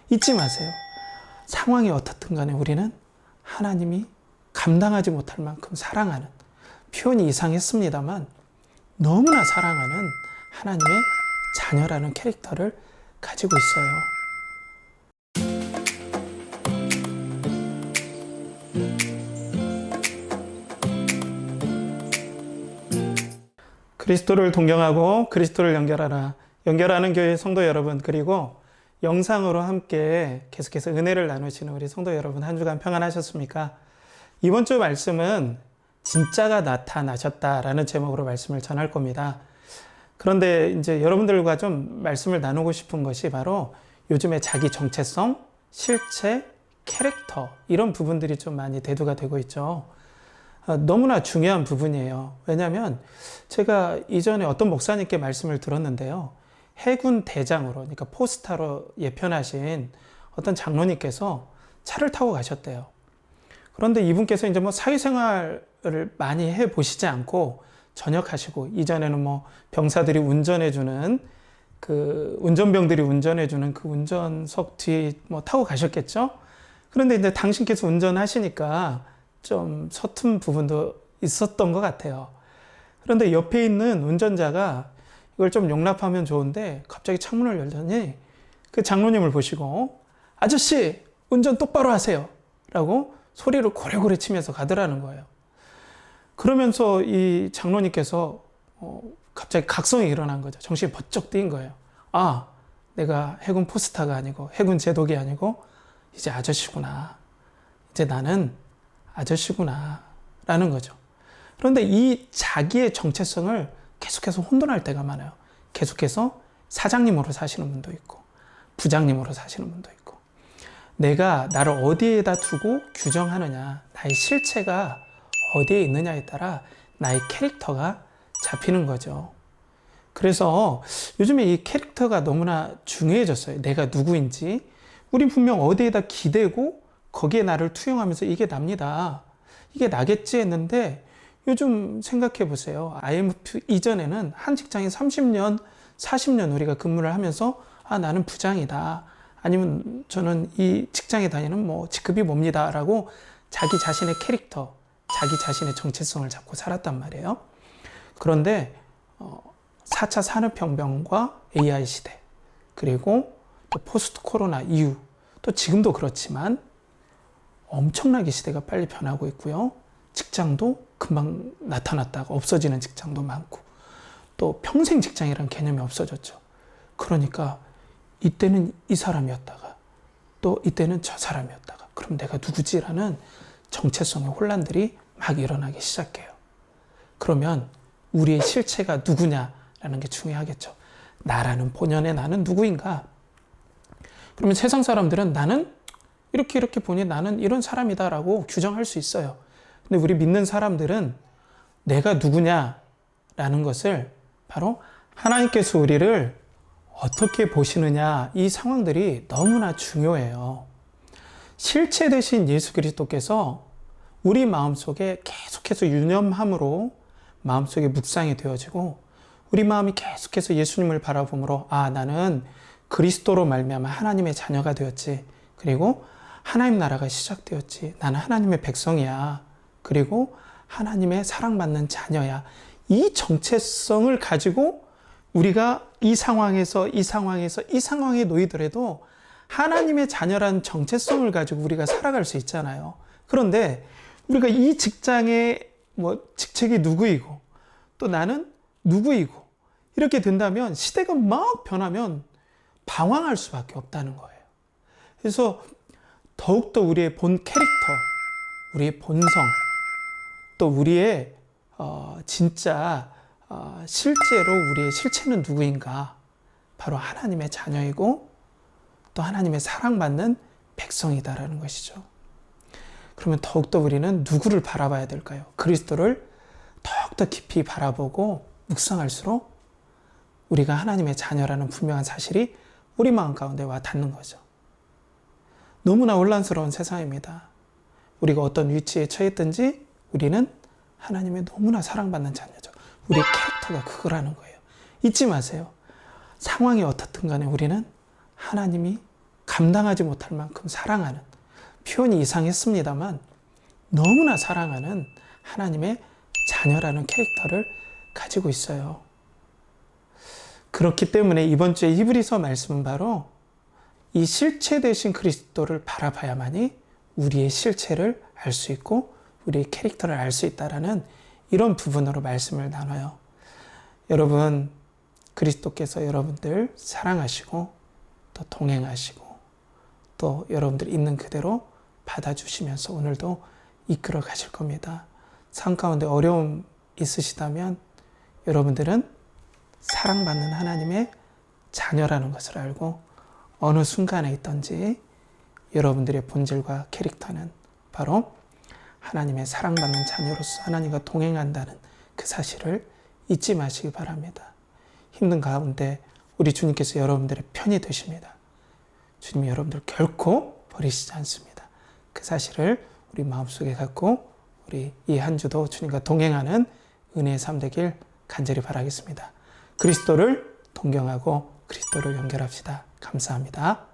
잊지 마세요. 상황이 어떻든 간에 우리는 하나님이 감당하지 못할 만큼 사랑하는, 표현이 이상했습니다만 너무나 사랑하는 하나님의 자녀라는 캐릭터를 가지고 있어요. 그리스도를 동경하고 그리스도를 연결하는 교회 성도 여러분, 그리고 영상으로 함께 계속해서 은혜를 나누시는 우리 성도 여러분, 한 주간 평안하셨습니까? 이번 주 말씀은 진짜가 나타나셨다라는 제목으로 말씀을 전할 겁니다. 그런데 이제 여러분들과 좀 말씀을 나누고 싶은 것이 바로 요즘에 자기 정체성, 실체, 캐릭터, 이런 부분들이 좀 많이 대두가 되고 있죠. 너무나 중요한 부분이에요. 왜냐하면 제가 이전에 어떤 목사님께 말씀을 들었는데요. 해군 대장으로, 그러니까 포스타로 예편하신 어떤 장로님께서 차를 타고 가셨대요. 그런데 이분께서 이제 뭐 사회생활을 많이 해 보시지 않고 전역하시고, 이전에는 뭐 병사들이 운전해주는 운전병들이 운전해주는 그 운전석 뒤에 뭐 타고 가셨겠죠? 그런데 이제 당신께서 운전하시니까 좀 서툰 부분도 있었던 것 같아요. 그런데 옆에 있는 운전자가 이걸 좀 용납하면 좋은데 갑자기 창문을 열더니 그 장로님을 보시고, 아저씨 운전 똑바로 하세요 라고 소리를 고래고래 치면서 가더라는 거예요. 그러면서 이 장로님께서 갑자기 각성이 일어난 거죠. 정신이 번쩍 뜨인 거예요. 아, 내가 해군 포스타가 아니고 해군 제독이 아니고 이제 아저씨구나. 이제 나는 아저씨구나 라는 거죠. 그런데 이 자기의 정체성을 계속해서 혼돈할 때가 많아요. 계속해서 사장님으로 사시는 분도 있고 부장님으로 사시는 분도 있고, 내가 나를 어디에다 두고 규정하느냐, 나의 실체가 어디에 있느냐에 따라 나의 캐릭터가 잡히는 거죠. 그래서 요즘에 이 캐릭터가 너무나 중요해졌어요. 내가 누구인지. 우리 분명 어디에다 기대고 거기에 나를 투영하면서 이게 납니다, 이게 나겠지 했는데, 요즘 생각해 보세요. IMF 이전에는 한 직장에 30년, 40년 우리가 근무를 하면서 나는 부장이다, 아니면 저는 이 직장에 다니는 뭐 직급이 뭡니다 라고 자기 자신의 캐릭터, 자기 자신의 정체성을 잡고 살았단 말이에요. 그런데 4차 산업혁명과 AI 시대, 그리고 또 포스트 코로나 이후, 또 지금도 그렇지만 엄청나게 시대가 빨리 변하고 있고요. 직장도 금방 나타났다가 없어지는 직장도 많고, 또 평생 직장이라는 개념이 없어졌죠. 그러니까 이때는 이 사람이었다가 또 이때는 저 사람이었다가, 그럼 내가 누구지라는 정체성의 혼란들이 막 일어나기 시작해요. 그러면 우리의 실체가 누구냐라는 게 중요하겠죠. 나라는 본연의 나는 누구인가? 그러면 세상 사람들은 나는 이렇게 보니 나는 이런 사람이다라고 규정할 수 있어요. 근데 우리 믿는 사람들은 내가 누구냐라는 것을 바로 하나님께서 우리를 어떻게 보시느냐, 이 상황들이 너무나 중요해요. 실체 되신 예수 그리스도께서 우리 마음속에 계속해서 유념함으로 마음속에 묵상이 되어지고, 우리 마음이 계속해서 예수님을 바라보므로 나는 그리스도로 말미암아 하나님의 자녀가 되었지, 그리고 하나님 나라가 시작되었지, 나는 하나님의 백성이야, 그리고 하나님의 사랑받는 자녀야, 이 정체성을 가지고 우리가 이 상황에 놓이더라도 하나님의 자녀라는 정체성을 가지고 우리가 살아갈 수 있잖아요. 그런데 우리가 이 직장의 직책이 누구이고 또 나는 누구이고 이렇게 된다면, 시대가 막 변하면 방황할 수밖에 없다는 거예요. 그래서 더욱더 우리의 본 캐릭터, 우리의 본성, 또 우리의 진짜 실제로 우리의 실체는 누구인가? 바로 하나님의 자녀이고 또 하나님의 사랑받는 백성이다라는 것이죠. 그러면 더욱더 우리는 누구를 바라봐야 될까요? 그리스도를 더욱더 깊이 바라보고 묵상할수록 우리가 하나님의 자녀라는 분명한 사실이 우리 마음 가운데 와 닿는 거죠. 너무나 혼란스러운 세상입니다. 우리가 어떤 위치에 처했든지 우리는 하나님의 너무나 사랑받는 자녀죠. 우리의 캐릭터가 그거라는 거예요. 잊지 마세요. 상황이 어떻든 간에 우리는 하나님이 감당하지 못할 만큼 사랑하는, 표현이 이상했습니다만 너무나 사랑하는 하나님의 자녀라는 캐릭터를 가지고 있어요. 그렇기 때문에 이번 주에 히브리서 말씀은 바로 이 실체 되신 그리스도를 바라봐야만이 우리의 실체를 알 수 있고 우리의 캐릭터를 알 수 있다라는 이런 부분으로 말씀을 나눠요. 여러분, 그리스도께서 여러분들 사랑하시고 또 동행하시고 또 여러분들 있는 그대로 받아주시면서 오늘도 이끌어 가실 겁니다. 삶 가운데 어려움 있으시다면 여러분들은 사랑받는 하나님의 자녀라는 것을 알고 어느 순간에 있든지 여러분들의 본질과 캐릭터는 바로 하나님의 사랑받는 자녀로서 하나님과 동행한다는 그 사실을 잊지 마시기 바랍니다. 힘든 가운데 우리 주님께서 여러분들의 편이 되십니다. 주님이 여러분들 결코 버리시지 않습니다. 그 사실을 우리 마음속에 갖고 우리 이 한 주도 주님과 동행하는 은혜의 삶 되길 간절히 바라겠습니다. 그리스도를 동경하고 그리스도를 연결합시다. 감사합니다.